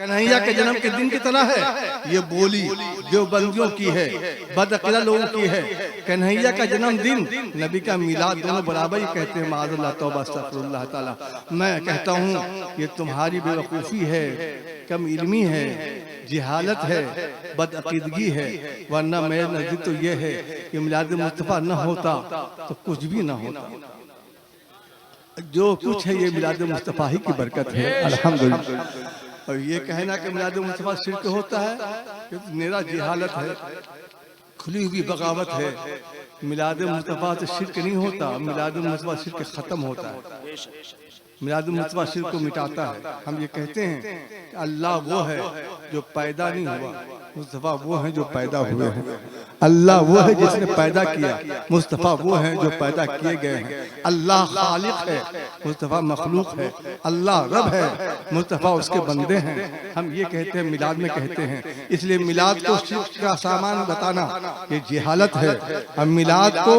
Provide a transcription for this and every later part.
कन्हैया के जन्म के दिन की तरह है ये बोली देवबंदियों की है, बदअक़ीदा लोगों की है। कन्हैया का जन्मदिन, नबी का मिलाद, दोनों बराबर ही कहते हैं। माज़अल्लाह तौबा अस्तग़फिरुल्लाह ताला। मैं कहता हूँ ये तुम्हारी बेवकूफ़ी है, कम इल्मी है, जिहालत है, बदअक़ीदगी है। वरना मेरे नज़दीक तो ये है कि मिलाद मुस्तफ़ा न होता तो कुछ भी न होता। जो कुछ है ये मिलाद मुस्तफ़ा ही की बरकत है, अल्हम्दुलिल्लाह। और ये कहना कि मिलाद मुस्तफ़ा शिर्क होता है, ये तो मेरा जिहालत है, खुली हुई बगावत है। मिलाद मुस्तफ़ा से शिर्क नहीं होता, मिलाद मुस्तफ़ा शिर्क ख़त्म होता है। मिलाद मुस्तफ़ा शिर्क को मिटाता है। हम ये कहते हैं कि अल्लाह वो है जो पैदा नहीं हुआ, मुस्तफ़ा वो है जो पैदा हुए हैं। अल्लाह वो है जिसने पैदा किया, मुस्तफ़ा वो है जो पैदा किए गए हैं। अल्लाह खालिक है, मुस्तफ़ा मखलूक है। अल्लाह रब है, मुस्तफ़ा उसके बंदे हैं। हम ये कहते हैं, मिलाद में कहते हैं। इसलिए मिलाद को शिर्क का सामान बताना ये जिहालत है। और मिलाद को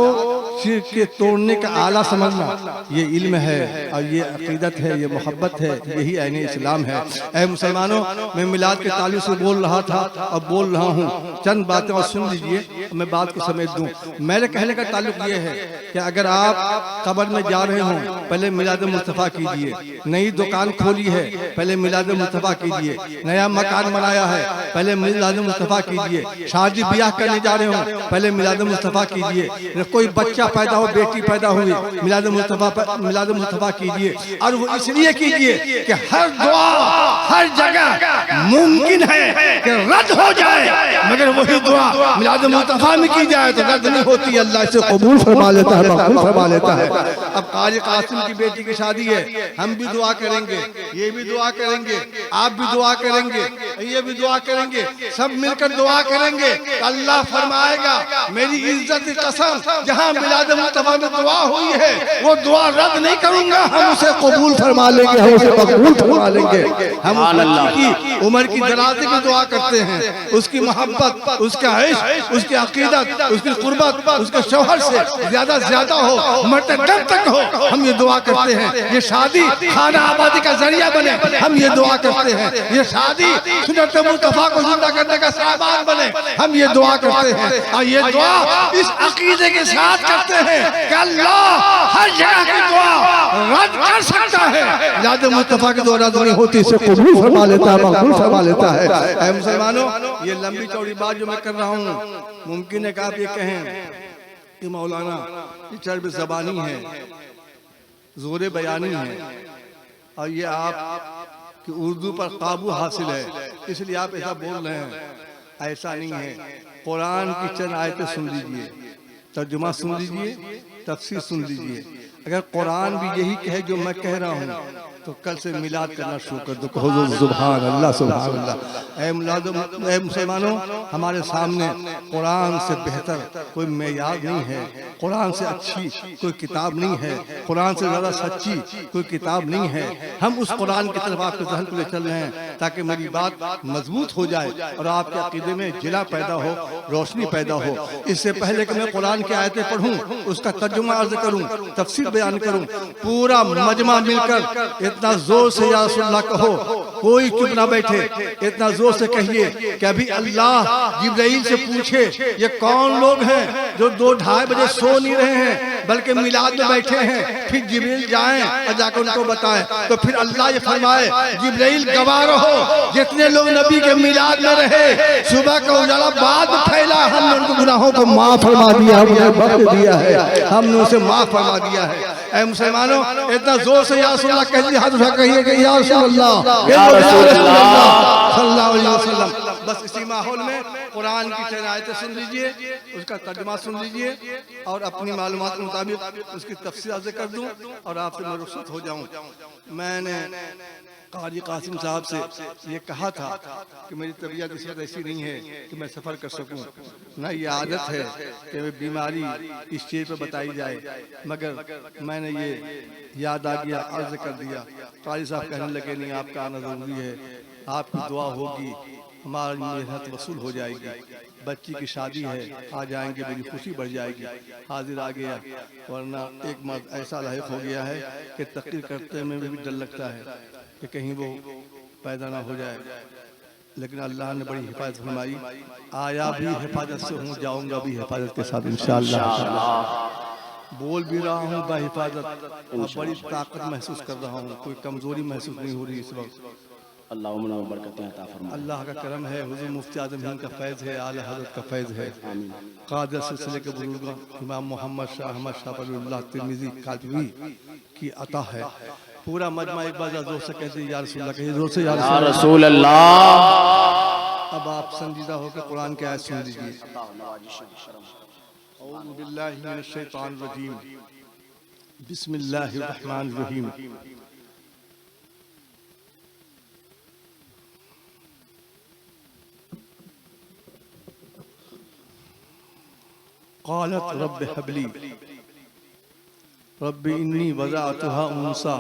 शिर्क के तोड़ने का आला समझना ये इल्म है, और ये अकीदत है, ये मोहब्बत है, यही ऐन इस्लाम है। ऐ मुसलमानों, मैं मिलाद के ताल्लुक से बोल रहा था और बोल रहा हूँ। चंद बातें और सुन लीजिए, मैं बात को समेट दूं। मेरे कहने का ताल्लुक ये है कि अगर आप कब्र में जा रहे हो, पहले मिलाद मुस्तफ़ा कीजिए। नई दुकान खोली है, पहले मिलाद मुस्तफ़ा कीजिए। नया मकान बनाया है, पहले मिलाद मुस्तफ़ा कीजिए। शादी ब्याह करने जा रहे हो, पहले मिलाद मुस्तफ़ा कीजिए। कोई बच्चा पैदा हो, बेटी पैदा हुई, मिलाद मुस्तफ़ा कीजिए। और वो इसलिए कीजिए कि हर दुआ हर जगह मुमकिन है कि रद्द हो जाए, मगर वही दुआ मिलाद मुस्तफ़ा में की जाए तो रद्द नहीं होती, अल्लाह इसे कबूल फरमा लेता है, मकबूल फरमा लेता है। अब कारी कासिम की बेटी की शादी है, हम भी दुआ करेंगे, ये भी दुआ करेंगे, आप भी दुआ करेंगे, ये भी दुआ करेंगे, सब मिलकर दुआ करेंगे। अल्लाह फरमाएगा मेरी इज्जत की कसम, जहाँ मिलाद मुस्तफ़ा में दुआ हुई है वो दुआ रद्द नहीं करूंगा, हम उसे कबूल फरमा लेंगे, हम उसे मकबूल फरमा लेंगे। हम की उम्र की दराज़ी की दुआ करते हैं, उसकी मोहब्बत, उसका इश्क, उसकी अकीदत, उसकी कुर्बत, उसके शौहर से ज्यादा हो, मरते दम तक हो, हम ये दुआ करते हैं। ये शादी खाना आबादी का जरिया बने, हम ये दुआ करते हैं। ये शादी सुन्नत मुस्तफ़ा को जिंदा करने का सामान बने, हम ये दुआ करते हैं। और ये दुआ इस अकीदे के साथ करते हैं कि अल्लाह हर जगह की दुआ रद्द कर सकता है। मिलाद मुस्तफ़ा की दुआ रद्द नहीं होती, इसे कबूल फरमा लेता है, मकबूल फरमा लेता है। ऐ मुसलमानों, ये लंबी चौड़ी बात जो मैं कर रहा हूँ, मुमकिन है कि आप ये कहें कि मौलाना ये चर्ब ज़बानी है, जोर बयानी है, और ये आप कि उर्दू पर काबू हासिल है, इसलिए आप ऐसा बोल रहे हैं। ऐसा नहीं है। कुरान की चंद आयतें सुन लीजिए, तर्जुमा सुन लीजिए, तफसीर सुन लीजिए। अगर कुरान भी यही कहे जो मैं कह रहा हूँ तो कल से मिलाद करना शुरू कर दो, कहो सुभान अल्लाह, सुभान अल्लाह। ऐ मुसलमानों, हमारे सामने कुरान से बेहतर कोई मेयार नहीं है, कुरान से अच्छी कोई किताब नहीं है, कुरान से ज़्यादा सच्ची कोई किताब नहीं है। हम उस कुरान की तरफ आपके ज़हन को ले चल रहे हैं ताकि मेरी बात मजबूत हो जाए और आपके अकीदे में जिला पैदा हो, रोशनी पैदा हो। इससे पहले कि मैं कुरान की आयतें पढ़ूँ, उसका तर्जुमा अर्ज करूँ, तफसीर बयान करूँ, पूरा मजमा मिलकर इतना जोर से या रसूलल्लाह कहो, कोई चुप ना बैठे, इतना जोर से कहिए कि अभी अल्लाह जिब्राइल से पूछे ये कौन लोग हैं जो 2-2:30 बजे सो नहीं रहे हैं बल्कि मिलाद में बैठे हैं। फिर जिब्राइल जाएं और जाकर उनको बताएं, तो फिर अल्लाह ये फरमाए जिब्राइल गवाह रहो, जितने लोग नबी के मिलाद में रहे, सुबह का उजाला बाद में फैला, हमने उनको गुनाहों को माफ फरमा दिया, हमने बख्श दिया है, हमने उसे माफ फरमा दिया है। ऐ मुसलमानों, इतना जोर से या रसूलल्लाह कह दिया, हाथ उठा कहिए कि या रसूलल्लाह, या रसूलल्लाह सल्लल्लाहु अलैहि वसल्लम। बस इसी माहौल में कुरान की चंद आयतें सुन लीजिए, उसका तर्जुमा सुन लीजिए और अपनी मालूमात के मुताबिक उसकी तफसीर अर्ज़ कर दूं और आपसे मैं रुखसत हो जाऊं। मैंने कारी कासिम साहब से ये कहा था कि मेरी तबीयत इस वक्त ऐसी नहीं है कि मैं सफ़र कर सकूं, ना ये आदत है कि मैं बीमारी इस चीज़ पर बताई जाए, मगर मैंने ये याद आ गया, अर्ज़ कर दिया। कारी साहब कहने लगे नहीं, आपका आना ज़रूरी है, आपकी दुआ होगी, हमारी मेहनत वसूल हो जाएगी, बच्ची की शादी है, आ जाएंगे, मेरी खुशी बढ़ जाएगी। हाजिर आ गया, वरना एक मर्द ऐसा लायक हो गया है कि तकरीर करते में भी डर लगता है कि कहीं वो पैदा ना हो जाए, लेकिन अल्लाह ने बड़ी हिफाजत फरमाई। आया भी हिफाजत से हूँ, जाऊंगा भी हिफाजत के साथ इंशाअल्लाह। बोल भी रहा हूँ बाहिफाजत, और बड़ी ताकत महसूस कर रहा हूँ, कोई कमजोरी महसूस नहीं हो रही इस वक्त। अल्लाह बरकतें अता फरमाए। अल्लाह का करम है, हुजूर मुफ्ती आजम हिंद का फैज़ है, आला हज़रत का फैज़ है, क़ादिर सिलसिले के बुजुर्ग इमाम मोहम्मद शाह अहमद शाह वलीउल्लाह तिरमिज़ी कादवी की अता है। पूरा मजमा एक बार जोर से कहते या रसूलल्लाह, कहिए जोर से या रसूल अल्लाह। अब आप संजीदा होकर कुरान की आयत सुन लीजिए। औज़ु बिल्लाहि मिनश शैतानिर रजीम, बिस्मिल्लाहिर रहमानिर रहीम। क़ालत रब्बि हबली रब्बि इन्नी वज़अतुहा उन्सा।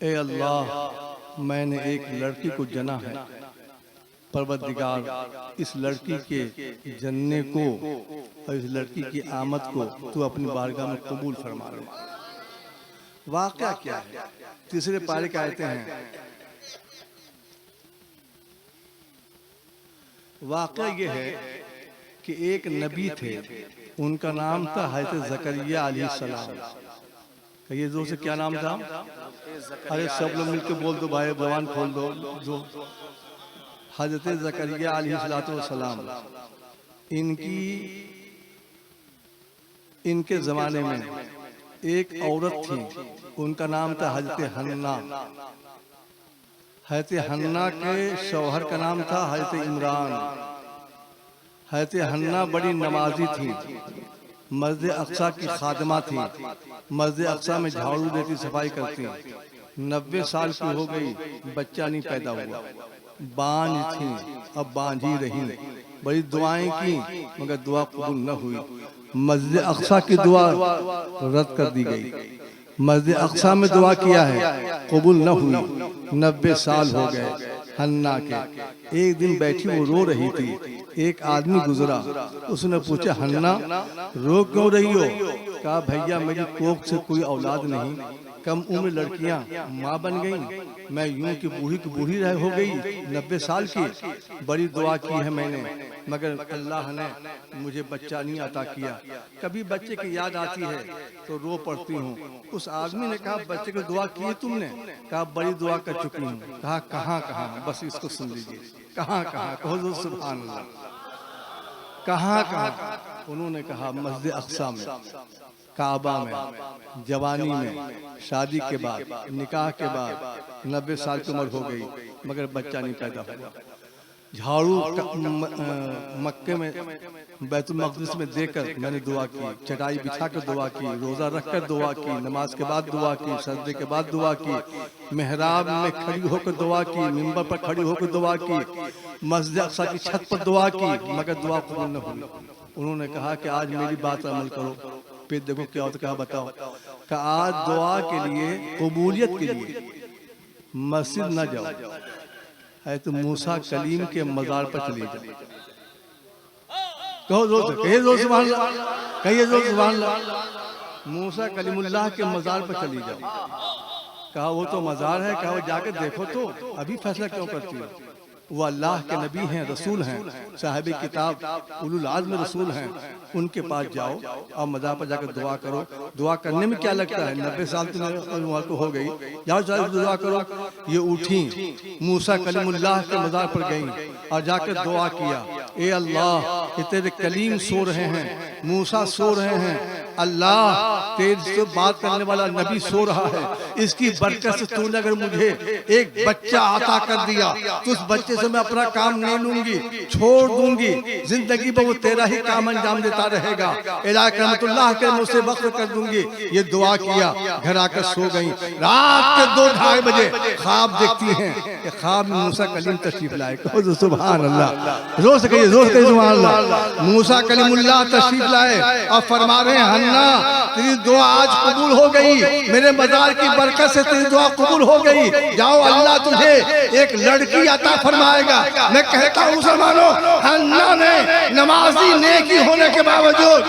ए अल्लाह, मैंने एक लड़की को जना है, परवरदिगार इस लड़की के जनने को और इस लड़की की आमद को तू अपनी बारगाह में कबूल फरमा ले। वाक़या क्या है? तीसरे पारे के आयतें हैं। वाक़या ये है कि एक नबी थे, उनका नाम था हज़रत ज़करिया अलैहिस्सलाम। कहिए जोर से, क्या नाम था? अरे सब लोग मिलकर बोल दो भाई, जवान खोल दो। जो हज़रत ज़करिया अलैहिस्सलाम, इनके ज़माने में एक औरत थी, उनका नाम था हज़रत हन्ना। हज़रत हन्ना के शौहर का नाम था हज़रत इमरान। हज़रत हन्ना बड़ी नमाजी थी, मस्जिद अक्सा की खादमा थी, मस्जिद अक्सा में झाड़ू देती, सफाई करती। 90 साल की हो गई, बच्चा नहीं पैदा हुआ, बांझ थी, अब बांझ ही रही। बड़ी दुआएं की मगर दुआ कबूल न हुई। मस्जिद अक्सा की दुआ रद्द कर दी गई। मस्जिद अक्सा में दुआ किया है, कबूल न हुई। 90 साल हो गए हन्ना के। एक दिन बैठी वो रो रही थी, एक आदमी गुजरा, उसने पूछा हन्ना रो क्यों रही हो? कहा भैया मेरी कोख से कोई औलाद नहीं, कम उम्र लड़कियां माँ बन गईं, मैं यूं कि बूढ़ी हो गई, 90 साल की। बड़ी दुआ की है मैंने, मगर अल्लाह ने मुझे बच्चा नहीं अता किया। कभी बच्चे की याद आती है तो रो पड़ती हूँ। उस आदमी ने कहा बच्चे की दुआ की तुमने? कहा बड़ी दुआ कर चुकी हूँ। कहा कहाँ कहाँ? बस इसको सुन लीजिए, कहाँ कहाँ? कहो सुभान अल्लाह, कहाँ कहाँ? उन्होंने कहा मस्जिद अक्सा में, काबा में, जवानी में, शादी के बाद, निकाह के बाद। 90 साल की उम्र हो गई मगर बच्चा नहीं पैदा हुआ। झाड़ू मक्के में बैतुल मक़दिस में देकर मैंने दुआ की, चटाई बिछा कर दुआ की, रोज़ा रख कर दुआ की, नमाज के बाद दुआ की, सजदे के बाद दुआ की, मेहराब में खड़ी होकर दुआ की, मिंबर पर खड़ी होकर दुआ की, मस्जिद अक्सा की छत पर दुआ की, मगर दुआ कबूल न हुई। उन्होंने कहा कि आज मेरी बात अमल करो, फिर देखो क्या होता, कहा बताओ। कि आज दुआ के लिए, कबूलियत के लिए मस्जिद न जाओ, है तो मूसा कलीम के मज़ार पर चली जाओ। कहो जोर से, कहिए जोर से सुभान अल्लाह, कहिए जोर से सुभान अल्लाह। मूसा कलीमुल्लाह के मज़ार पर चली जाओ। कहा वो तो मज़ार है, कहा वो जाकर देखो तो, अभी फैसला क्यों करती हो? वो अल्लाह के नबी हैं, रसूल हैं, साहिब किताब, उलुल आज़्म रसूल हैं, उनके पास जाओ और मज़ार पर जाकर दुआ करो। दुआ करने में क्या लगता है? 90 साल तुम्हें तो हो गई, जाओ जाओ दुआ करो। ये उठी, मूसा कलीमुल्लाह के मज़ार पर गई और जाकर दुआ किया, ए अल्लाह ये तेरे कलीम सो रहे हैं, मूसा सो रहे हैं, अल्लाह तेरे से बात करने वाला नबी सो रहा है, इसकी बरकत से तूने अगर मुझे एक बच्चा अता कर दिया तो उस बच्चे से मैं अपना काम नहीं लूंगी, छोड़ दूंगी, जिंदगी में वो तेरा ही काम अंजाम देता रहेगा। इलाही रहमतुल्लाह के मुझसे वक्फ कर दूंगी। ये दुआ किया, घर आकर सो गई। रात के 2-2:30 बजे ख्वाब देखती हैं कि ख्वाब में मूसा कलीम तशरीफ लाए। कहो सुभान अल्लाह, जोर से कहिए, जोर से कहिए सुभान अल्लाह। मूसा कलीमुल्लाह तशरीफ लाए और फरमा रहे हैं हन्ना तेरी दुआ आज कबूल हो गई, मेरे मज़ार की बरकत से तेरी दुआ कबूल हो गई। जाओ अल्लाह तुझे एक लड़की अता फरमाएगा। मैं कहता हूँ मुसलमानों, हन्ना ने नमाजी नेकी होने के बावजूद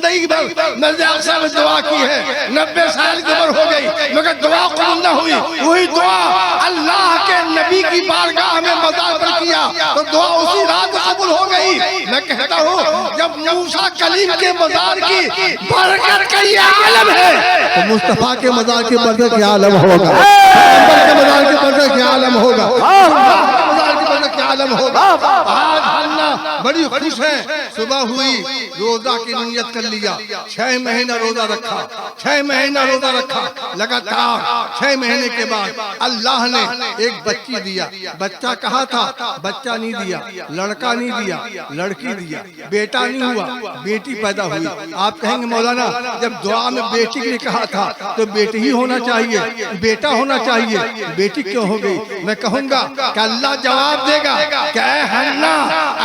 जिंदगी भर मस्जिद अक्सा में दुआ की है, 90 साल की उम्र हो गई मगर दुआ कबूल न हुई। वही दुआ अल्लाह के नबी की बारगाह में मजार पर किया तो दुआ उसी रात कबूल हो गई। मैं कहता हूँ जब मूसा कलीम के मजार की बरकत का ये आलम है तो मुस्तफा के मजार की बरकत क्या आलम होगा, के मजार की बरकत क्या आलम होगा, मजार की बरकत क्या आलम होगा। आज हन्ना बड़ी खुश है, सुबह हुई रोजा की नियत कर लिया, 6 महीना रोजा रखा, 6 महीना रोजा रखा लगातार। 6 महीने के बाद अल्लाह ने एक बच्ची दिया। बच्चा कहा था, बच्चा नहीं दिया, लड़का नहीं दिया, लड़की दिया, बेटा नहीं हुआ, बेटी पैदा हुई। आप कहेंगे मौलाना जब दुआ में बेटी के लिए कहा था तो बेटी ही होना चाहिए, बेटा होना चाहिए, बेटी क्यों हो गई? मैं कहूँगा कि अल्लाह जवाब देगा, क्या हन्ना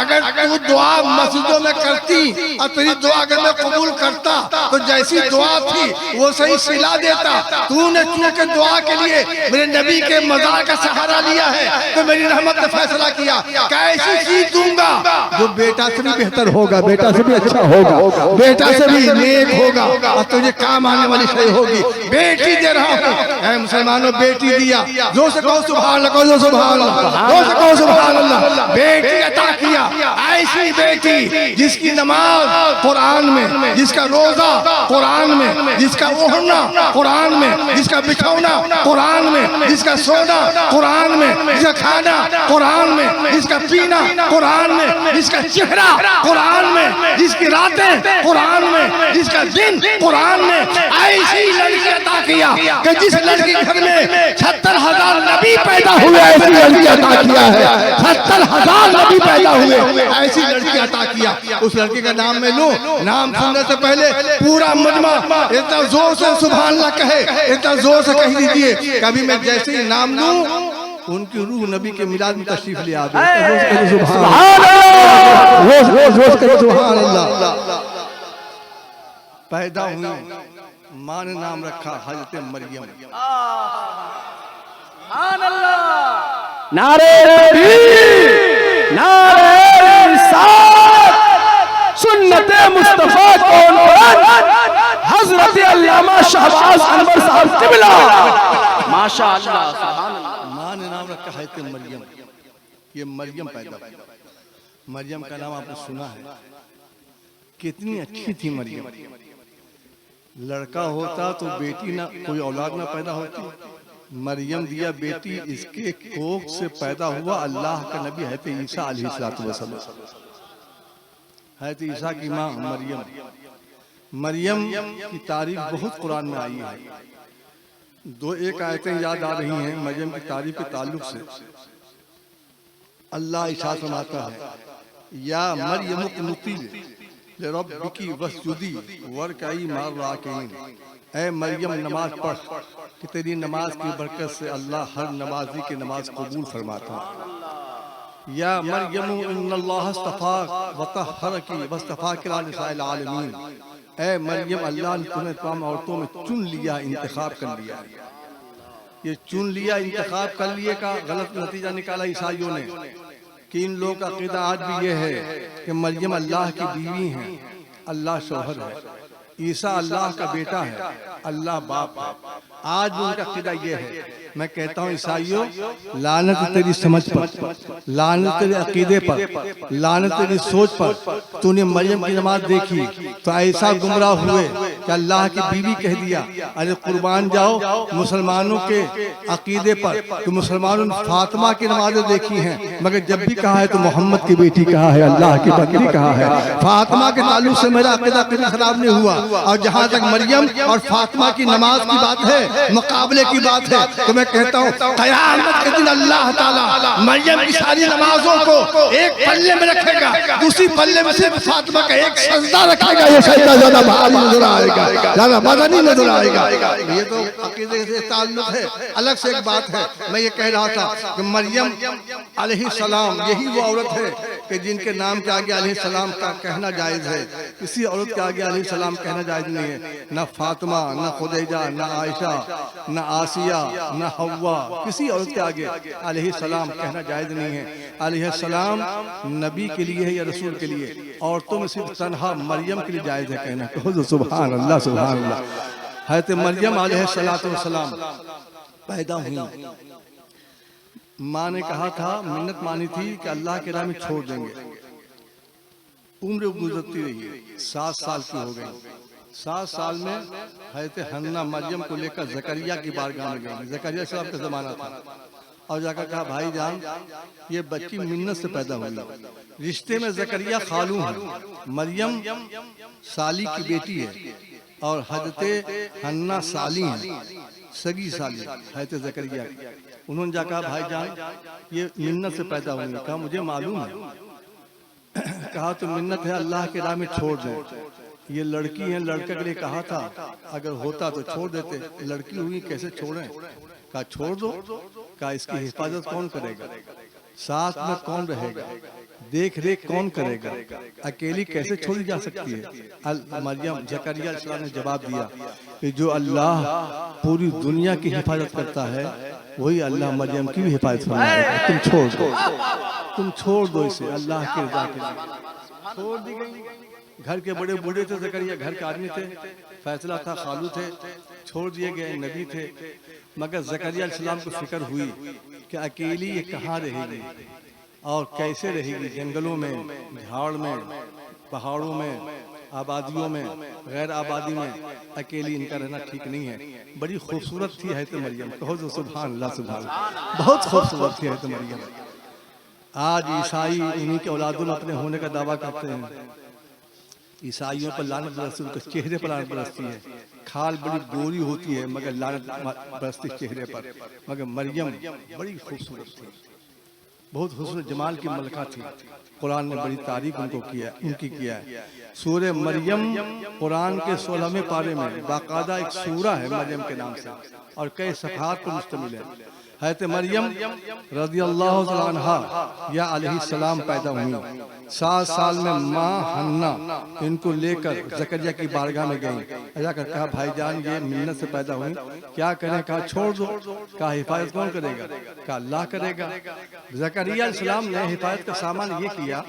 अगर तू दुआ मस्जिदों में करती और तेरी दुआ अगर मैं कबूल करता तो जैसी दुआ थी वो सही सिला देता। तूने चूंकि दुआ के लिए मेरे नबी के मजार का सहारा लिया है तो मेरी रहमत ने फैसला किया कैसी चीज दूंगा जो बेटा से भी बेहतर होगा, बेटा से भी अच्छा होगा, बेटा से भी नेक होगा और तुझे काम आने वाली सही होगी। बेटी दे रहा हूँ मुसलमानों, बेटी दिया। जो से कहो सुभान अल्लाह, कहो सुभान अल्लाह, जो से कहो सुभान अल्लाह। बेटी अता किया, ऐसी बेटी जिसकी नमाज कुरान में, जिसका रोजा कुरान में, जिसका ओढ़ना कुरान में, जिसका बिछौना कुरान में, जिसका सोना कुरान में, जिसका खाना कुरान में, जिसका पीना कुरान में, जिसका चेहरा कुरान में, जिसकी रातें कुरान में, जिसका दिन कुरान में। ऐसी लड़की अता किया कि जिस लड़की के घर में 76,000 नबी पैदा हुए, ऐसी लड़की अता किया है। 70,000 नबी पैदा हुए, ऐसी लड़की अता किया। उस लड़की का नाम मैं लूं, नाम सुनने से पहले पूरा मजमा इतना जोर से सुभान अल्लाह कहे, इतना जोर से कह दीजिए। कभी मैं जैसे ही नाम लूं उनकी रूह नबी के मिलाद में तशरीफ ले आते हैं। सुभान अल्लाह। पैदा हुई, मां ने नाम रखा हजरत मरियम। नारे तकबीर, नारे रिसालत, सुन्नते मुस्तफा कौन हजरत अल्लामा शहबाज अनवर साहब किबला माशाअल्लाह सुभान अल्लाह। मां ने नाम रखा हजरत मरियम। ये मरियम पैदा हुई। मरियम का नाम आपने सुना है, कितनी अच्छी थी मरियम। लड़का होता तो बेटी ना, कोई औलाद ना पैदा होती। मरियम दिया बेटी, इसके कोख से पैदा हुआ अल्लाह का नबी हज़रत ईसा अलैहिस्सलातु वस्सलाम। हज़रत ईसा की माँ मरियम। मरियम की तारीफ बहुत कुरान में आई है। 2-1 आयतें याद आ रही हैं मरियम की तारीफ के ताल्लुक से। अल्लाह इरशाद फरमाता है, या मरियम कुनुती लिरब्बिकी वस्जुदी वरकई मार राकिन। ऐ मरियम नमाज पढ़ कि तेरी नमाज की बरकत से अल्लाह हर नमाजी की नमाज कबूल फरमाता है। या मरियम इन्नल्लाह इस्तफाक व तहहरकी वस्तफाक अला निसाइल आलमीन। ऐ मरियम अल्लाह ने तुम्हें तमाम औरतों में चुन लिया, इंतखाब कर लिया। ये चुन लिया, इंतखाब कर लिए का गलत नतीजा निकाला ईसाइयों ने कि इन लोगों का अकीदा आज भी ये है कि मरियम अल्लाह की बीवी हैं, अल्लाह शौहर है, ईसा अल्लाह का बेटा है, अल्लाह बाप है। आज भी उनका अकीदा ये है। मैं कहता हूँ ईसाइयों, लानत तेरी समझ पर, लानत तेरे अकीदे पर, लानत तेरी सोच पर। तूने मरियम की नमाज देखी तो ऐसा गुमराह हुए कि अल्लाह की बीवी कह दिया। अरे कुर्बान जाओ मुसलमानों के अकीदे पर कि मुसलमानों ने फातिमा की नमाजें देखी हैं, मगर जब भी कहा है तो मोहम्मद की बेटी कहा है, अल्लाह की बकरी कहा है। फातिमा के ताल्लुक से मेरा अकीदा कभी खराब नहीं हुआ। और जहाँ तक मरियम और फातिमा की नमाज की बात है, मुकाबले की बात है, तो मैं कहता हूँ क़यामत के दिन अल्लाह ताला मरियम की सारी नमाजों को एक पल्ले में रखेगा, दूसरी पल्ले में सिर्फ फातिमा का एक सजदा रखेगा। ये सजदा ज्यादा भारी नजर आएगा, ज्यादा मदनी नजर आएगा। ये तो अकीदे से ताल्लुक है। अलग से एक बात है, मैं ये कह रहा था कि मरियम अलैहिस्सलाम यही वो औरत है कि जिनके नाम के आगे अलैहिस्सलाम का कहना जायज़ है, किसी औरत के आगे अलैहिस्सलाम कहना जायज़ नहीं है। न फातिमा, न खुदैजा, न आयशा, न आसिया, न हव्वा, किसी औरत के आगे अलैहिस्सलाम कहना जायज़ नहीं है। अलैहिस्सलाम नबी के लिए है या रसूल के लिए? औरतों में सिर्फ तन्हा मरियम के लिए जायज़ है कहना। कहो सुभान अल्लाह, सुभान अल्लाह। हज़रत मरियम अलैहिस्सलाम पैदा हुई, माँ ने कहा था, मिन्नत मानी थी कि अल्लाह के राह में छोड़ देंगे। उम्र गुजरती रही, 7 साल की हो गई। 7 साल में हज़रत हन्ना मरियम को लेकर ज़करिया की बारगाह में गई। ज़करिया साहब का ज़माना था, और जाकर कहा, भाई जान ये बच्ची मिन्नत से पैदा हुई, रिश्ते में ज़करिया खालू है, मरियम साली की बेटी है, और हज़रत हन्ना साली है, सगी साली हज़रत ज़करिया। उन्होंने जाकर भाई जान ये मिन्नत से पैदा हुई। कहा मुझे मालूम है। कहा तो मिन्नत है अल्लाह के राह में छोड़ दो। ये लड़की है, लड़के के लिए कहा था अगर होता तो छोड़ देते, लड़की हुई कैसे छोड़ें? कहा छोड़ दो। कहा इसकी हिफाजत कौन करेगा, साथ में कौन रहेगा, देख रेख कौन करेगा, अकेली कैसे छोड़ी जा सकती है? मरियम ज़करिया अलैहिस्सलाम ने जवाब दिया कि जो अल्लाह पूरी दुनिया की हिफाजत करता है वही अल्लाह मरियम की भी हिफाजत फरमाएगा। तुम छोड़ दो, तुम छोड़ दो इसे, अल्लाह के रज़ा के लिए छोड़ दी गई। घर के बड़े बूढ़े थे ज़करिया, घर के आदमी थे, फैसला था, खालू थे, छोड़ दिए गए, नबी थे। मगर ज़करिया अलैहिस्सलाम को फिक्र हुई कि अकेली ये कहाँ रहेगी और कैसे रहेगी, जंगलों में, झाड़ में, पहाड़ों में, आबादियों में, गैर आबादी में अकेली इनका रहना ठीक नहीं है। बड़ी खूबसूरत थी हज़रत मरियम। कहो तो सुभान अल्लाह, सुभान, बहुत खूबसूरत थी हज़रत मरियम। आज ईसाई इन्हीं के औलादुल अपने होने का दावा करते हैं। ईसाइयों पर लानत बरसती, उनके चेहरे पर लानत बरसती है। खाल बड़ी गोरी होती है मगर लानत बरसती चेहरे पर। मगर मरियम बड़ी खूबसूरत थी, बहुत हुस्न जमाल की मलका थी। कुरान ने बड़ी तारीफ उनकी किया है। सूरह मरियम कुरान के 16वें पारे में बाकायदा एक सूरा है मरियम के नाम से, और कई सफ़हात पर मुश्तमिल है। हज़रत मरियम रज़ियल्लाहु तआला अन्हा या अलैहिस्सलाम पैदा हुई। 7 साल में माँ हन्ना इनको लेकर ज़करिया की बारगाह में गई। जाकर कहा भाईजान ये मिन्नत से पैदा हुई, क्या करें? कहा छोड़ दो। कहा हिफाजत कौन करेगा? कहा अल्लाह करेगा। ज़करिया अलैहिस्सलाम ने हिफाजत का सामान ये किया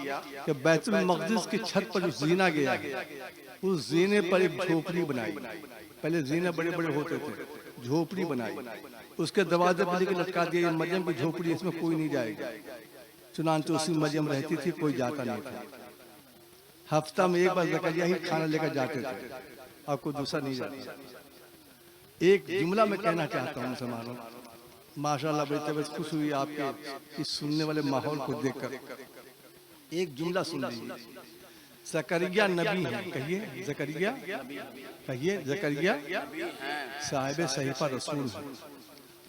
कि बैतुल मक़दिस की छत पर जो जीना गया है उस जीने पर एक झोपड़ी बनाई। पहले जीने बड़े बड़े होते थे, झोपड़ी बनाई, उसके दरवाजे पर लेकर लटका दिया, ये मरियम की झोपड़ी, इसमें कोई नहीं जाएगा। चुनांचे उसी मरियम रहती थी, कोई जाता नहीं था। हफ्ता में एक बार ज़करिया ही खाना लेकर जाते थे, और कोई दूसरा नहीं जाता। एक जुमला मैं कहना चाहता हूँ मुसलमानों, माशाअल्लाह बड़ी तबीयत खुश हुई आपके इस सुनने वाले माहौल को देखकर। एक जुमला सुन लीजिए, ज़करिया नबी है, कहिए ज़करिया, कहिए ज़करिया साहिब सहीफा रसूल है,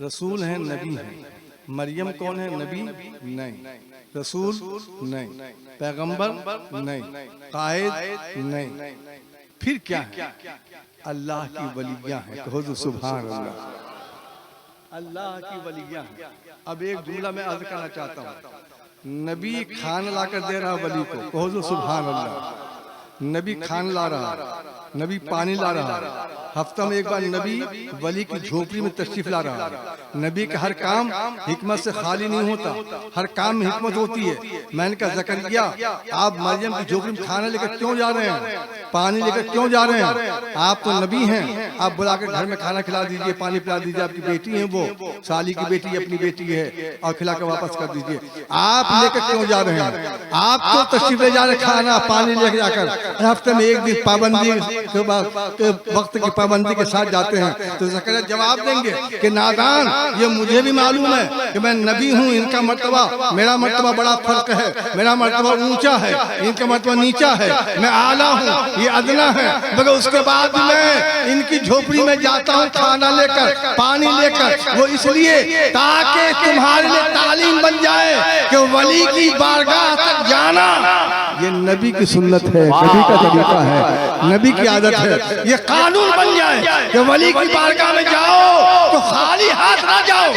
रसूल हैं, नबी हैं। मरियम कौन है? नबी नहीं, रसूल नहीं, पैगंबर नहीं, कायद नहीं, फिर क्या है? अल्लाह की वलियाँ हैं। कहो तो सुभान अल्लाह, अल्लाह की वलियाँ हैं। अब एक जुमला मैं अर्ज करना चाहता हूँ, नबी खाना लाकर दे रहा वली को, कहो तो सुभान अल्लाह। नबी खाना ला रहा, नबी पानी ला रहा, हफ्ता में एक बार नबी वली की झोपड़ी में तशरीफ ला रहा। नबी का हर काम हिकमत से खाली नहीं होता, हर काम में हिकमत होती है। मैंने कहा ज़करिया आप मरियम की झोपड़ी में खाना लेकर क्यों जा रहे हैं, पानी लेकर क्यों जा रहे हैं? आप तो नबी हैं, आप बुलाकर घर में खाना खिला दीजिए, पानी पिला दीजिए। आपकी बेटी है, वो साली की बेटी अपनी बेटी है, और खिलाकर वापस कर दीजिए। आप लेकर क्यों जा रहे हैं? आप तो तशरीफ ले जा रहे, खाना पानी लेकर जाकर हफ्ते में एक दिन पाबंदी वक्त की पाबंदी के साथ जाते हैं। तो ज़करिया जवाब देंगे कि नादान, ये मुझे भी मालूम है कि मैं नबी हूँ, इनका मर्तबा मेरा मर्तबा बड़ा फर्क है, मेरा मर्तबा ऊंचा है, इनका मर्तबा नीचा है, मैं आला हूँ, ये अदना है। मगर उसके बाद मैं इनकी झोपड़ी में जाता हूँ खाना लेकर, पानी लेकर, वो इसलिए ताकि तुम्हारे लिए तालीम बन जाए कि वली की बारगाह तक जाना ये नबी की सुन्नत है, नबी का तरीका है, नबी की आदत है। ये कानून बन जाए कि वली की बारगाह में जाओ तो खाली हाथ ना जाओ,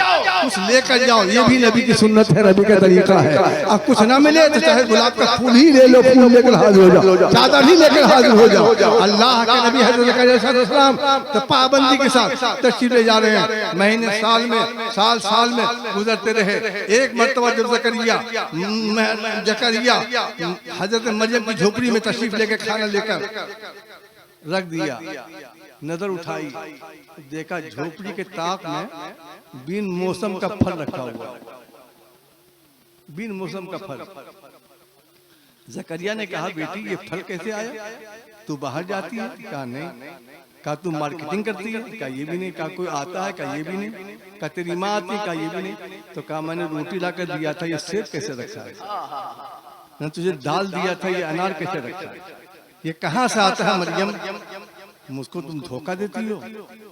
कुछ लेकर जाओ। ये भी नबी की सुन्नत है, नबी का तरीका है। अब कुछ ना मिले तो चाहे गुलाब का फूल ही ले लो, फूल लेकर हाजिर हो जाओ, चादर ही लेकर हाजिर हो जाओ। अल्लाह के नबी हज़रत सलाम तो पाबंदी के साथ तशरीफ ले जा रहे हैं। महीने साल में साल में गुजरते रहे। एक मर्तबा जब ज़करिया हज़रत मरियम की झोपड़ी में तशरीफ लेकर खाना लेकर रख दिया, नजर उठाई, देखा झोपड़ी के ताक में बिन मौसम का फल रखा हुआ, बिन मौसम का फल। ज़करिया ने कहा, बेटी ये फल कैसे आया? तू बाहर जाती है? कहा नहीं। कहा तू मार्केटिंग करती है? कहा ये भी नहीं। कहा कोई आता है? कहा ये भी नहीं। कहा तेरी माँ आती? कहा ये भी नहीं। तो कहा मैंने रोटी ला कर दिया था, ये सेब कैसे रखा है? ना तुझे दाल दिया था, ये अनार कैसे रखा है? ये कहाँ से आता है मरियम? मुझको तुम धोखा देती हो।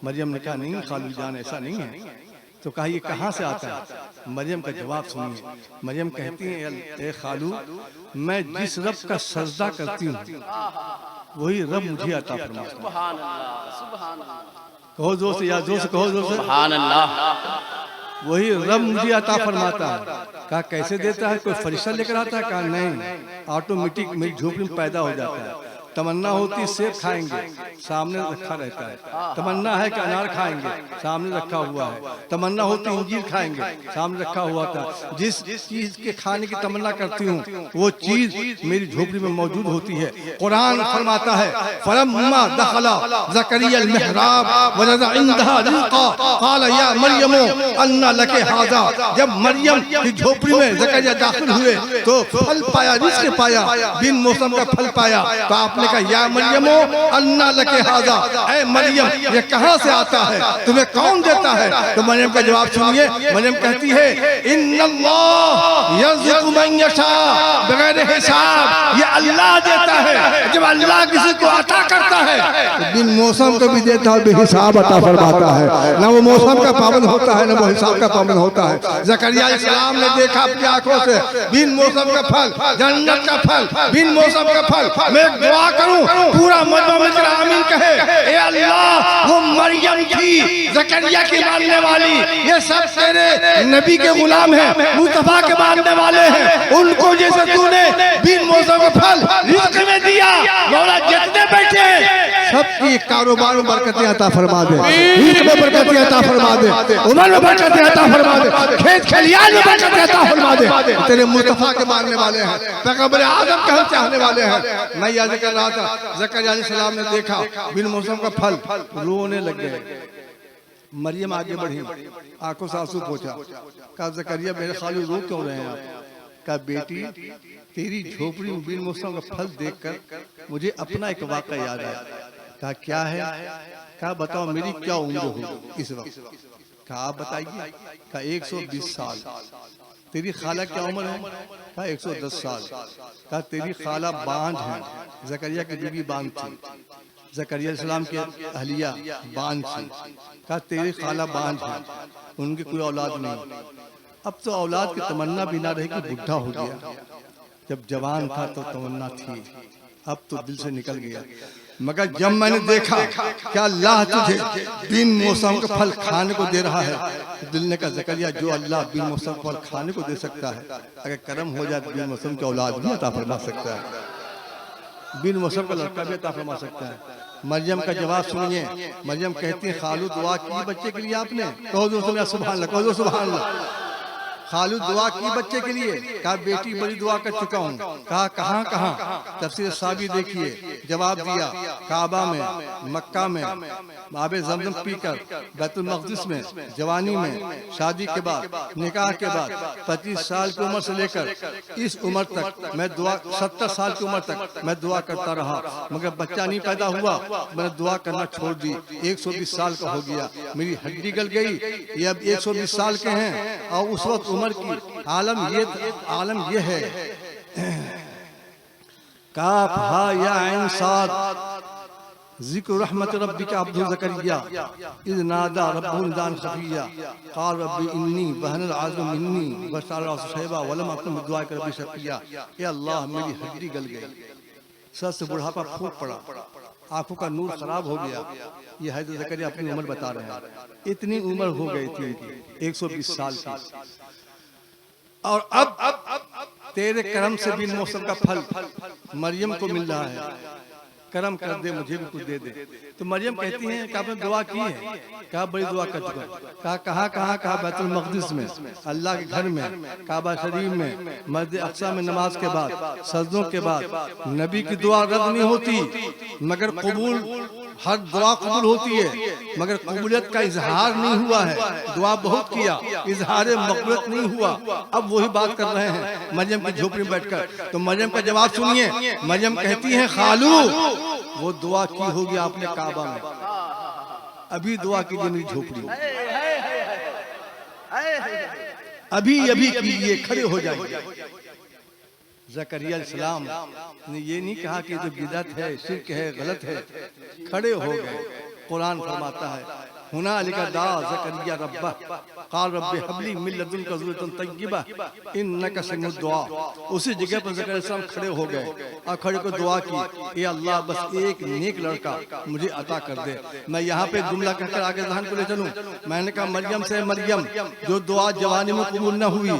मरियम ने कहा नहीं खालू जान, ऐसा नहीं है। तो कहा ये कहाँ से आता है? मरियम का जवाब सुनिए। मरियम कहती है, ए खालू, मैं जिस रब का सजदा करती हूँ वही रब मुझे अता फरमाता है। सुभान अल्लाह, सुभान अल्लाह। कहो जोर से, या जोर से कहो, जोर से, सुभान अल्लाह। वही रब मुझे अता फरमाता है। कहा कैसे देता है? कोई फरिश्ता लेकर आता है? कहा नहीं, ऑटोमेटिक मेरी झोपड़ी में पैदा हो जाता है। तमन्ना होती सेब खाएंगे, सामने रखा रहता है। तमन्ना है कि अनार खाएंगे, सामने रखा हुआ है। तमन्ना होती इंजीर खाएंगे, सामने रखा हुआ था। जिस चीज के खाने की तमन्ना करती हूँ वो चीज मेरी झोपड़ी में मौजूद होती है। कुरान फरमाता है, फलम्मा दखला ज़करिया अल-मिहराब वजदा इंदहा रिज़्क़ा क़ाल या मरियम अन्ना लकी हाज़ा। जब मरियम की झोपड़ी में ज़करिया दाखिल हुए तो फल पाया, रिज़्क़ पाया, बिन मौसम का फल पाया। तो आपने कहा या मरियमो अन्ना लके हाजा, ऐ मरियम ये कहाँ से आता है, तुम्हें कौन देता है? तो मरियम का जवाब सुनिए। मरियम कहती है, इन्नल्लाह यर्ज़ुक़ु मन यशा बगैर हिसाब। ये अल्लाह देता है। जब अल्लाह किसी को अता करता है तो बिन मौसम को भी देता है, बेहिसाब अता फरमाता है। ना वो मौसम का पाबंद होता है, ना वो हिसाब का पाबंद होता है। ज़करिया अलैहिस्सलाम ने देखा अपनी आंखों से बिन मौसम का फल, जन्नत का फल, बिन मौसम का फल। मैं दुआ करूं पूरा मजमा मिलकर आमीन कहे। ए अल्लाह, वो मरियम की, ज़करिया की मानने वाली, ये सब तेरे नबी के गुलाम हैं, मुस्तफा के मानने वाले हैं। उनको जैसे तूने बिन मौसम का फल रिज़्क़ में दिया, मौला जितने बैठे हैं सबकी कारोबार में बरकतें अता फरमा दे, रिज़्क़ में बरकतें अता फरमा दे, उमर में बरकतें अता फरमा दे, खेत खलियान में बरकतें अता फरमा दे। तेरे मुस्तफा के मानने वाले हैं, पैगंबर आज़म का हम चाहने वाले हैं। मैं याद कर रहा था, ज़करिया अलैहिस्सलाम ने देखा बिन मौसम का फल, रोने लग गए। मरियम आगे बढ़ी, आंखों से आंसू पोंछा। कहा ज़करिया मेरे खाली रो क्यों रहे हैं आप? कहा बेटी तेरी झोपड़ी में बिन मौसम का फल देखकर मुझे अपना एक वाक़या याद आया। कहा क्या है? कहा बताओ मेरी क्या उम्र होगी इस वक्त? कहा आप बताइए। कहा 120 साल। तेरी खाला क्या उम्र है? कहा 110 साल। कहा तेरी खाला बांझ है। ज़करिया की बीवी बांझ थी, ज़करिया अलैहिस्सलाम की अहलिया बांझ थी। कहा तेरी खाला बांझ है, उनकी कोई औलाद नहीं। अब तो औलाद की तमन्ना भी ना रही कि बुढ़ा हो गया। जब जवान था तो तमन्ना थी, अब तो दिल से निकल गया। मगर जब मैंने देखा कि अल्लाह तुझे बिन मौसम का फल खाने को दे रहा है, तो दिल ने कहा ज़करिया जो अल्लाह बिन मौसम का फल खाने को दे सकता है, अगर करम हो जाए तो बिन मौसम की औलाद भी अता फरमा सकता है, बिन मौसम का लड़का भी अता फरमा सकता है। मरियम का जवाब सुनिए। मरियम कहती है, खालू दुआ की बच्चे के लिए आपने? कहो जो सुभान अल्लाह, कहो जो सुभान अल्लाह। खालू दुआ की बच्चे के लिए? कहा बेटी बड़ी दुआ कर चुका हूँ। कहा कहाँ कहाँ? तफसीर साबी देखिए। जवाब दिया काबा में, मक्का में, आबे ज़मज़म पीकर, बैतुल मक़दिस में, जवानी में, शादी के बाद, निकाह के बाद, 25 साल की उम्र से लेकर इस उम्र तक मैं दुआ, 70 साल की उम्र तक मैं दुआ करता रहा, मगर बच्चा नहीं पैदा हुआ। मैंने दुआ करना छोड़ दी। 120 साल का हो गया, मेरी हड्डी गल गई। ये अब 120 साल के हैं और उस वक्त उम्र की आलम ये है। काफ हा या ऐन साद ज़िक्र रहमत रब्बिका अब्दु ज़करिया इज़ नादा रब्बहु निदान खफ़िया क़ाल रब्बी इन्नी वहनल आज़्मु मिन्नी वश्तअल शैबा वलम अकुन बिदुआइका रब्बी शक़िया। या अल्लाह मेरी हड्डी गल गई, सर से बुढ़ापा फूट पड़ा, आंखों का नूर खराब हो गया। ये हज़रत ज़करिया अपनी उम्र बता रहे हैं, इतनी उम्र हो गई थी इनकी 120 साल की। और अब तेरे करम से भी मौसम का फल मरियम को मिल रहा है, करम कर दे, मुझे भी कुछ दे दे। तो मरियम कहती हैं कि आपने दुआ की है? कहा बड़ी दुआ कर चुका। कहा कहाँ कहाँ? कहा बैतुल मक़दिस में, अल्लाह के घर में, काबा शरीफ में, मस्जिद अक़सा में नमाज के बाद, सजदों के बाद। नबी की दुआ रद्द नहीं होती मगर कबूल, हर दुआ कबूल होती है मगर कबूलियत का इजहार नहीं हुआ है। दुआ बहुत किया, इजहार मक़बूलियत नहीं हुआ। अब वही बात कर रहे हैं मरियम की झोपड़ी में बैठकर। तो मरियम का जवाब सुनिए। मरियम कहती है खालू, वो दुआ की होगी आपने काबा में, अभी दुआ कीजिए मेरी झोपड़ी में, अभी अभी कीजिए, खड़े हो जाइए। ज़करिया अलैहिस्सलाम ने ये नहीं कहा कि जो बिदअत है, शिर्क है, गलत है, खड़े हो गए। कुरान फरमाता है हुनालिका दा ज़करिया रब्बह क़ाल रब्बि हबली मिन लदुनका ज़ुर्रियतन तय्यिबा इन्नका समीउद दुआ। उसी जगह पर ज़करिया अलैहिस्सलाम खड़े हो गए और खड़े को दुआ की, ए अल्लाह बस एक नेक लड़का मुझे अता कर दे। मैं यहाँ पे जुमला कहकर आगे ज़हन को ले चलूँ। मैंने कहा मरियम से मरियम जो दुआ जवानी में कबूल न हुई,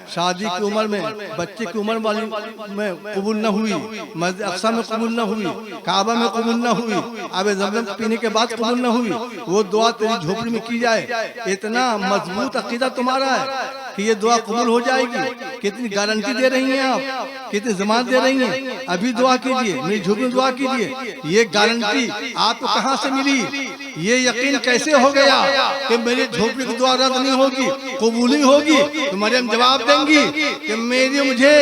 शादी की उम्र में, बच्चे की उम्र वाली में कबूल न हुई, मस्जिद अक़सा में कबूल न हुई, काबा में कबूल न हुई, आबे ज़मज़म पीने के बाद कबूल न हुई, वो दुआ तेरी झोपड़ी में की जाए। इतना मजबूत अकीदा तुम्हारा है कि ये दुआ कबूल हो जाएगी। कितनी गारंटी दे रही हैं आप, कितनी जमानत दे रही हैं, अभी दुआ कीजिए, मेरी झोपड़ी में दुआ कीजिए। ये गारंटी आपको कहाँ से मिली? ये यकीन कैसे हो गया कि मेरी झोपड़ी की दुआ रद्द नहीं होगी, कबूल ही होगी? तो मरियम जवाब देंगी कि मेरी मुझे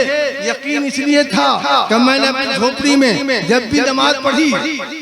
यकीन इसलिए था कि मैंने अपनी झोपड़ी में जब भी नमाज पढ़ी,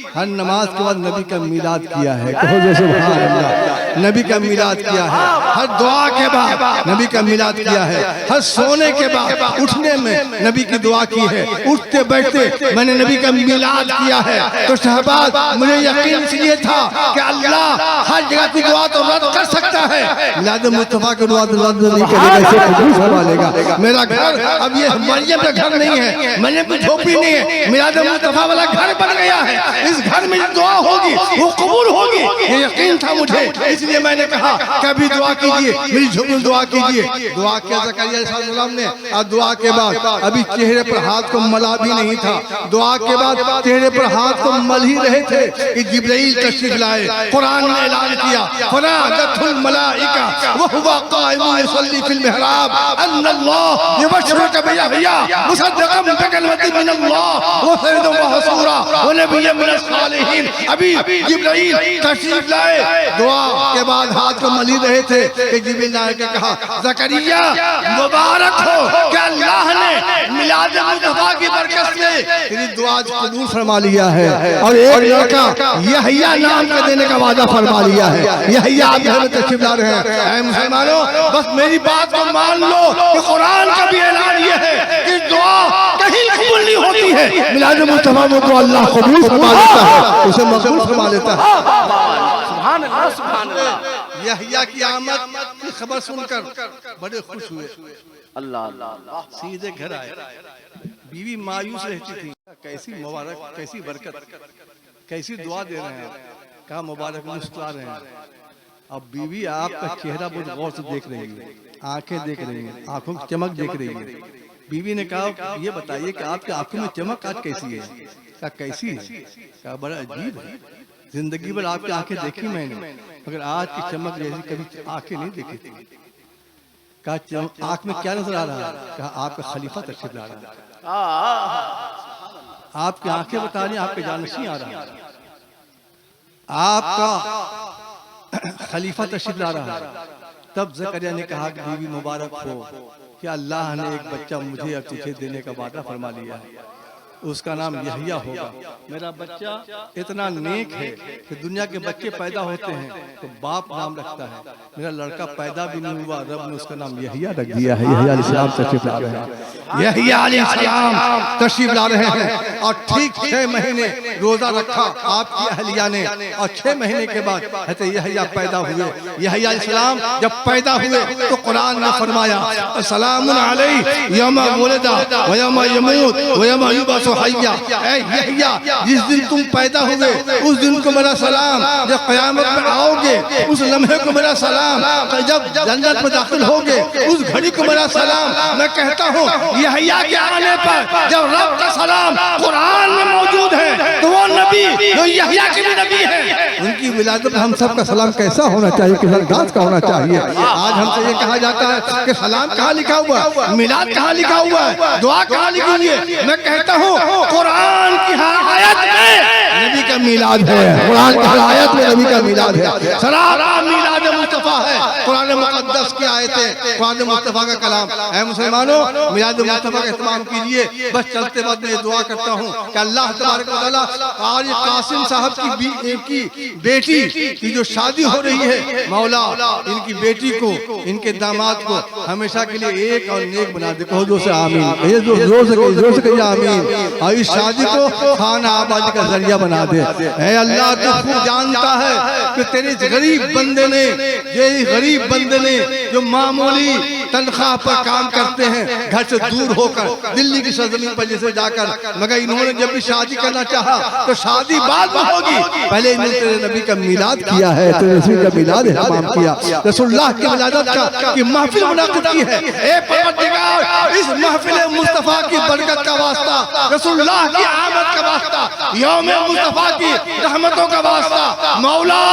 हर नमाज के बाद नबी का मिलाद किया है। कहो जैसे सुभान अल्लाह। नबी का मिलाद किया है, हर दुआ के बाद नबी का मिलाद किया है, हर सोने के बाद उठने में नबी की दुआ की है, उठते बैठते मैंने नबी का मिलाद किया है। तो शहबाज मुझे यकीन इसलिए था कि अल्लाह हर जगह की दुआ तो रद्द कर सकता है, मिलाद मुस्तफा की दुआ रद्द नहीं करेगा, इसे कबूल फरमा लेगा। मेरा घर अब ये मरियम का घर नहीं है, मरियम की झोपड़ी नहीं है, मिलाद मुस्तफा वाला घर बन गया है। इस घर में दुआ होगी वो कबूल होगी, ये यकीन था मुझे। इसलिए मैंने कहा कभी दुआ कीजिए, मेरी झोपड़ी में दुआ कीजिए। दुआ किया ज़करिया अलैहिस्सलाम ने। और दुआ के बाद अभी चेहरे पर हाथ को मला भी नहीं था, दुआ के बाद चेहरे पर हाथ को मल ही रहे थे कि जिब्राइल तशरीफ लाए। कुरान ने ऐलान किया फनादतहुल मलाइका व हुवा काइमुन युसल्ली फिल मिहराब अन्नल्लाह युबश्शिरुका बियहया मुसद्दिक़न बिकलिमतिन मिनल्लाह व सय्यिदन व हसूरा व नबिय्यन मिनस सालिहीन। अभी जिब्राइल तशरीफ लाए, दुआ के बाद हाथ को मल ही रहे थे कि जिब्राइल ने आके कहा ज़करिया मुबारक हो कि अल्लाह ने मिलाद मुस्तफा की बरकत से तेरी दुआ कबूल फरमा लिया है और एक लड़का यहया नाम का देने का वादा फरमा लिया है। यहया आप घर में तशरीफ ला रहे हैं। ऐ मुसलमानों, बस मेरी बात को मान लो कि कुरान का भी ऐलान ये है कि दुआ कहीं कबूल नहीं होती है, मिलाद मुस्तफा को अल्लाह कबूल फरमा लेता है, उसे मकबूल फरमा लेता है। सुभान अल्लाह, सुभान अल्लाह। यहया की आमद की खबर सुनकर बड़े खुश हुए, अल्लाह अल्लाह। सीधे घर आए। बीवी मायूस रहती थी, कैसी मुबारक, कैसी बरकत, कैसी दुआ दे रहे हैं, कहा मुबारक, मुस्कुरा रहे हैं। अब बीवी आपका चेहरा बहुत गौर से देख रही है, आंखें देख रही हैं, आंखों की चमक देख रही है। बीवी ने कहा ये बताइए कि आपकी आंखों में चमक आज कैसी है? कहा कैसी है? कहा बड़ा अजीब है, जिंदगी भर आपकी आंखें देखी मैंने मगर आज की चमक जैसी कभी आंखें नहीं देखी थी। कहा आंख में क्या नजर आ रहा है? कहा आपका खलीफा तशरीफ ला रहा है, आपकी आंखें बता रही, आपके जानशी आ रहा है, आपका खलीफा तशरीफ ला रहा है। तब ज़करिया ने कहा कि बीवी मुबारक हो कि अल्लाह ने एक बच्चा मुझे और तुझे देने का वादा फरमा लिया है, उसका नाम यहया होगा। मेरा बच्चा इतना नेक है कि दुनिया के बच्चे पैदा होते हैं तो बाप नाम रखता है, मेरा लड़का पैदा भी नहीं हुआ, रब ने उसका नाम यहया रख दिया है। यहया अलैहिस्सलाम तशरीफ ला रहे हैं। यहया अलैहिस्सलाम तशरीफ ला रहे हैं और ठीक 6 महीने रोजा रखा आपकी अहलिया ने और 6 महीने के बाद हज़रत यहया पैदा हुए। यहया अलैहिस्सलाम जब पैदा हुए तो कुरान ने फरमाया सलामुन अलैहि यौमा वुलिदा व यौमा यमूत व यौमा युबअसु हय्या। ऐ यहया जिस दिन तुम पैदा हुए उस दिन को मेरा सलाम, जब क़यामत में आओगे उस लम्हे को मेरा सलाम, जब जन्नत में दाखिल होगे उस घड़ी को मेरा सलाम। मैं कहता हूँ यहया के आने पर जब रब का सलाम कुरान में मौजूद है तो वो नबी जो यहया के भी नबी है, उनकी विलादत हम सब का सलाम कैसा होना चाहिए, किस अंदाज का होना चाहिए। आज हमसे ये कहा जाता है कि सलाम कहाँ लिखा हुआ है, मिलाद कहाँ लिखा हुआ है, दुआ कहाँ लिखी हुई है। मैं कहता हूँ कुरान की हर आयत में नबी का मिलाद है, कुरान की हर आयत में नबी का मिलाद है। सलाम मिलाद मुस्तफा है, कुरान मुक़द्दस की आयतें, कुरान मुस्तफा का कलाम। ऐ मुसलमानों, मिलाद मुस्तफा का एहतमाम कीजिए। बस चलते वक्त मैं दुआ करता हूँ कि अल्लाह तबारक व तआला आज कासिम साहब की बेटी की जो शादी हो रही है, मौला इनकी बेटी को, इनके दामाद को हमेशा के लिए एक और नेक बना दे। कहो जोर से आमीन, ये जोर से कहिए आमीन। और इस शादी को खाना आबादी का जरिया बना दे। ऐ अल्लाह तू खूब जानता है कि तेरे गरीब बंदे ने, ये गरीब बंदे ने जो मामूली तनख्वाह पर काम करते हैं, घर से दूर होकर दिल्ली की सरजमीन पर जैसे जाकर, मगर इन्होंने जब भी शादी करना चाहा तो शादी बाद में होगी, पहले इन्होंने तेरे नबी का मिलाद किया है, तेरे रसूल का मिलाद इहतमाम किया, रसूलुल्लाह की विलादत का की महफिल मुनाकिद की है। ए परवरदिगार, इस महफिल मुस्तफा की बरकत का वास्ता, रसूलुल्लाह की आमद का वास्ता, यौम मुस्तफा की रहमतों का वास्ता, मौला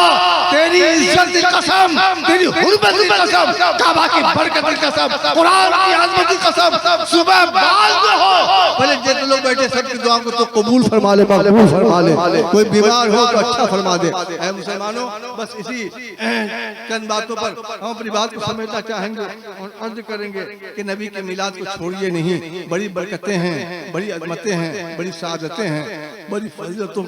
तेरी इज्जत की कसम, तेरी हुर्मत की कसम, काबा की बरकत की कसम, कुरान की अज़मत की कसम, सुबह बाज हो पहले जितने लोग बैठे सबकी दुआ को तो कबूल फरमा ले, मकबूल फरमा ले। कोई बीमार हो तो अच्छा फरमा दे। ऐ मुसलमानों, बस इसी चंद बातों पर हम अपनी बात को समेटना चाहेंगे और अर्ज करेंगे कि नबी के मिलाद को छोड़िए नहीं। बड़ी बरकतें हैं, बड़ी अज़मतें हैं, बड़ी सादतें हैं, बड़ी फजीलतों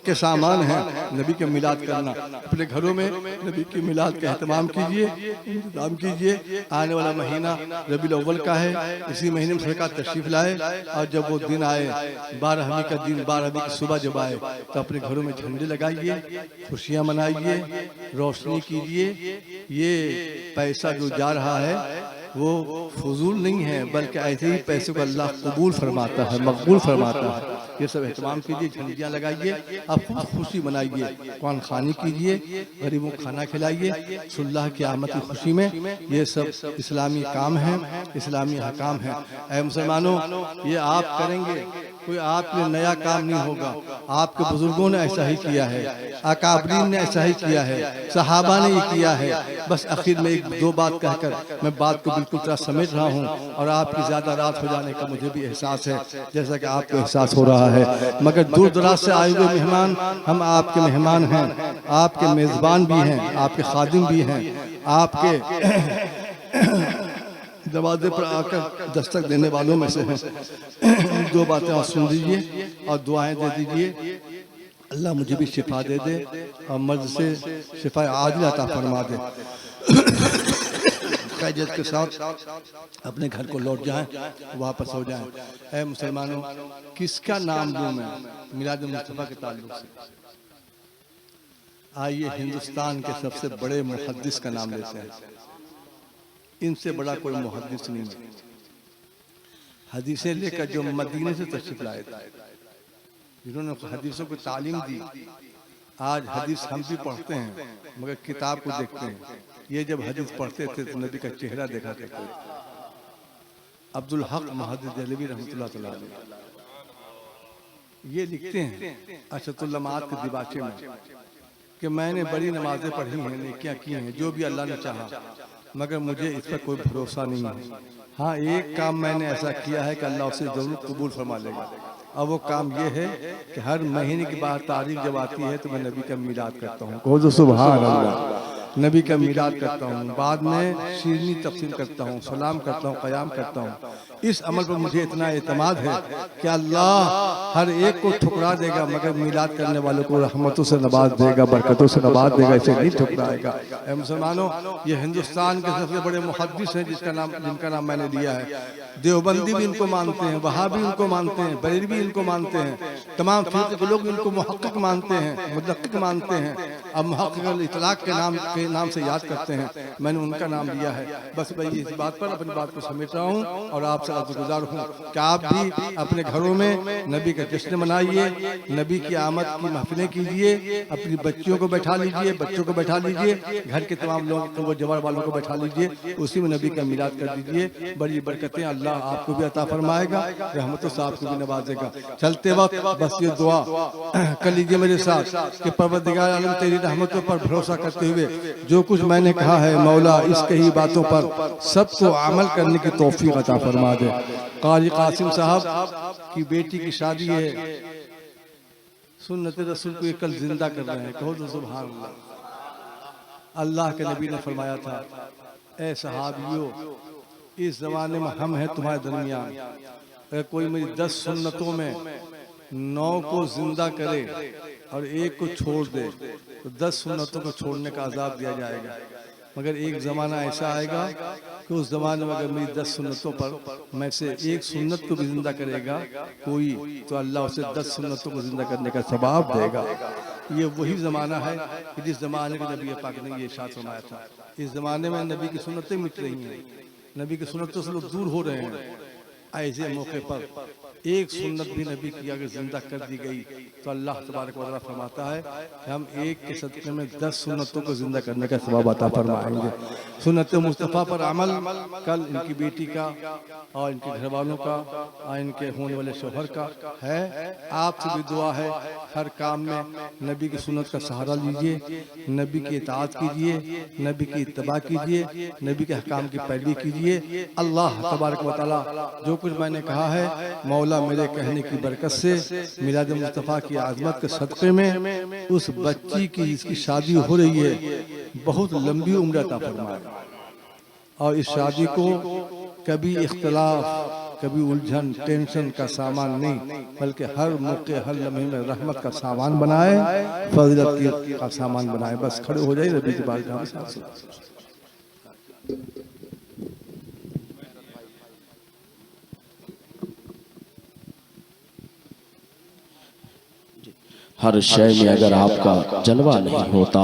के सामान हैं। नबी के मिलाद करना, अपने घरों में नबी के मिलाद का एहतमाम कीजिए, इंतजाम कीजिए। आने वाला महीना रबीउल अव्वल का है, इसी महीने में सरकार तशरीफ लाए और जब वो दिन आए 12वीं का दिन, 12वीं की सुबह जब आए तो अपने घरों में झंडे लगाइए, खुशियाँ मनाइए, रोशनी कीजिए। ये पैसा जो जा रहा है वो फजूल नहीं है, बल्कि ऐसे ही पैसे को अल्लाह कबूल फरमाता है, मकबूल फरमाता है। ये सब एहतमाम कीजिए, झंडियाँ लगाइए, आप खुद खुशी मनाइए, कुरान खानी कीजिए, गरीबों को खाना खिलाइए, सुल्लाह की आमद की खुशी में। ये सब इस्लामी काम है, इस्लामी हकाम है। ऐ मुसलमानों, ये आप करेंगे, कोई आपके नया काम नहीं होगा। आपके बुजुर्गों ने ऐसा ही किया है, अकाबरीन ने ऐसा ही किया है, सहाबा ने ये किया है। बस आखिर में एक दो बात कहकर मैं बात को बिल्कुल तरह समेट रहा हूँ और आपकी ज़्यादा रात हो जाने का मुझे भी एहसास है, जैसा कि आपको एहसास हो रहा है। मगर दूर दराज से आए हुए मेहमान, हम आपके मेहमान हैं, आपके मेज़बान भी हैं, आपके खादिम भी हैं, आपके दरवाजे पर आकर दस्तक देने वालों में से हैं। दो बातें आप सुन लीजिए और दुआएं दे दीजिए। अल्लाह मुझे भी शिफा दे दे और मर्ज से शिफा आजिल अता फरमा दे। खैरियत के साथ अपने घर को लौट जाएं, वापस हो जाएं। ऐ मुसलमानों, किसका नाम लूं मैं मिलाद मुस्तफा के ताल्लुक से? आइए हिंदुस्तान के सबसे बड़े मुहद्दिस का नाम लेते हैं। इनसे बड़ा कोई मुहद्दिस नहीं है। हदीसें लेकर जो मदीने से तशरीफ लाए थे, जिन्होंने हदीसों को तालीम दी। आज हदीस हम भी पढ़ते हैं मगर किताब को देखते हैं। ये जब हदीस पढ़ते थे तो नबी का चेहरा देखा करते थे। अब्दुल हक मुहद्दिस देहलवी रहमतुल्लाह तआला ये लिखते हैं असतुल्लमात के दिबाचे में कि मैंने बड़ी नमाजें पढ़ी हैं, नेकियां की हैं, जो भी अल्लाह ने चाहा, मगर मुझे इस पर कोई भरोसा नहीं है। हाँ, एक काम मैंने ऐसा किया है कि अल्लाह उसे जरूर कबूल फरमा लेगा, और वो काम ये है कि हर महीने की बार तारीख जब आती है तो मैं नबी का मिलाद करता हूँ। कहो तो सुभान अल्लाह। नबी का मिलाद करता हूँ, बाद में शीरनी तकसीम करता हूँ, सलाम करता हूँ, क़याम करता हूँ। इस अमल पर मुझे इतना एतमाद है कि अल्लाह हर एक को ठुकरा देगा, मगर मिलाद करने वालों को रहमतों से नवाज देगा, बरकतों से नवाज देगा, इसे नहीं ठुकराएगा। ऐ मुसलमानों, ये हिंदुस्तान के सबसे बड़े मुहद्दिस हैं जिनका नाम मैंने लिया है। देवबंदी भी इनको मानते हैं, वहाबी इनको मानते हैं, बरेलवी इनको मानते हैं, तमाम फिरके के लोग इनको मुहक्किक मानते हैं, मुदक्किक मानते हैं। अब मुहक्किक इतलाक के नाम से याद करते हैं, मैंने उनका नाम लिया है। बस मैं इस बात पर अपनी बात को समेट रहा हूँ और आपसे अर्ज़गुज़ार हूँ कि आप भी अपने घरों में नबी का जश्न मनाइए, नबी की आमद की महफिलें कीजिए, अपनी बच्चियों को बैठा लीजिए, बच्चों को बैठा लीजिए, घर के तमाम लोगों को, जवार वालों को बैठा लीजिए, उसी में नबी का मिलाद कर दीजिए। बड़ी बरकतें अल्लाह आपको भी अता फरमाएगा, रहमतों से आपको भी नवाजेगा। चलते वक्त बस ये दुआ कर लीजिए मेरे साथ कि परवरदिगार आलम तेरी रहमतों पर भरोसा करते हुए जो कुछ मैंने कहा है मौला इसके ही बातों पर सबको अमल करने की तौफीक अता फरमा दे। कारी कासिम साहब की बेटी की शादी है, सुन्नत रसूल को कल जिंदा कर रहे हैं, कहो तो सुभान अल्लाह। अल्लाह के नबी ने फरमाया था, ऐ सहाबियों, इस जमाने में हम हैं तुम्हारे दरमियान, अगर कोई मेरी 10 सुन्नतों में 9 को जिंदा करे और एक को छोड़ दे तो 10 सुन्नतों को छोड़ने का अजाब दिया जाएगा। मगर एक ज़माना ऐसा आएगा कि उस ज़माने में अगर मेरी 10 सुन्नतों पर में से एक सुन्नत को भी जिंदा करेगा कोई, तो अल्लाह उसे 10 सुन्नतों को जिंदा करने का सवाब देगा। ये वही ज़माना है कि जिस ज़माने के नबी पाक ने ये इरशाद फरमाया था। इस ज़माने में नबी की सुन्नतें मिट रही हैं, नबी की सुन्नतों से लोग दूर हो रहे हैं। ऐसे मौके पर एक सुन्नत भी नबी की अगर जिंदा कर दी गई तो अल्लाह तबारक व तआला फरमाता है कि हम एक के सदक़े में 10 सुन्नतों को जिंदा करने का सवाब अता फरमाएंगे। सुन्नत मुस्तफ़ा पर अमल कल इनकी बेटी का और इनके घर वालों का और इनके होने वाले शोहर का है। आपसे भी दुआ है, हर काम में नबी की सुन्नत का सहारा लीजिए, नबी की इताअत कीजिए, नबी की इत्तबा कीजिए, नबी के अहकाम की पैरवी कीजिए। अल्लाह तबारक व तआला जो कुछ मैंने कहा है मौला मेरे कहने की बरकत से मिलाद मुस्तफ़ा की आज़मत के सदक़े में उस बच्ची की जिसकी शादी हो रही है बहुत लंबी उम्र अता फरमाए और इस शादी को कभी इख्तिलाफ, कभी उलझन, टेंशन का सामान नहीं, बल्कि हर मौके हर लम्हे में रहमत का सामान बनाए, फजीलत का सामान बनाए। बस खड़े हो जाइए नबी की बारगाह में। हर शय में अगर आपका जलवा नहीं होता